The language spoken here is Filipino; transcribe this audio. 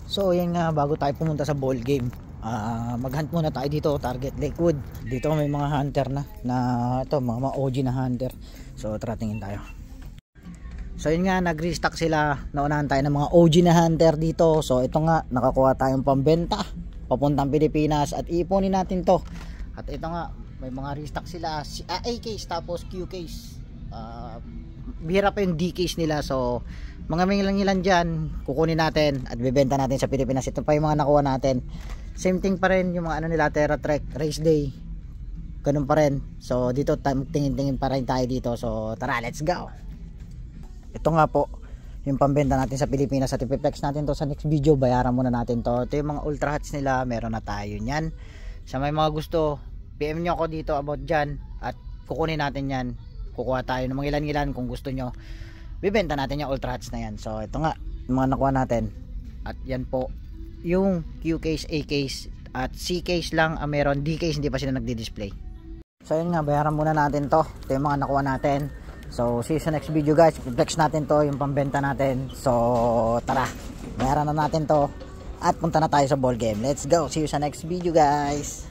So yan nga, bago tayo pumunta sa ball game, maghunt muna tayo dito, target Lakewood. Dito may mga hunter na ito, mga OG na hunter. So tara, tingin tayo. So yun nga, nag-restock sila. Naunahan tayo ng mga OG na hunter dito. So ito nga, nakakuha tayong pambenta papuntang Pilipinas at iipunin natin to. At ito nga, may mga restock sila, A case tapos Q case. Bihira pa yung D case nila. So mga ilan dyan kukunin natin at bibenta natin sa Pilipinas. Ito pa yung mga nakuha natin. Same thing pa rin yung mga ano nila, Terra Trek Race Day, ganun pa rin. So dito tingin-tingin pa rin tayo dito. So tara, let's go. Ito nga po yung pambenta natin sa Pilipinas at ipiplex natin to sa next video. Bayaran muna natin to. Ito yung mga ultra hats nila, meron na tayo nyan. Sa may mga gusto, PM nyo ako dito about dyan at kukunin natin yan. Kukuha tayo ng mga ilan kung gusto nyo. Bibenta natin yung ultra hats na yan. So ito nga yung mga nakuha natin. At yan po yung Q case, A case at C case lang ang meron. D case hindi pa sila nagdi-display. So yun nga, bayaran muna natin to. Ito yung mga nakuha natin. So see you sa next video guys. I-flex natin to, yung pambenta natin. So tara, bayaran na natin to at punta na tayo sa ball game. Let's go. See you sa next video guys.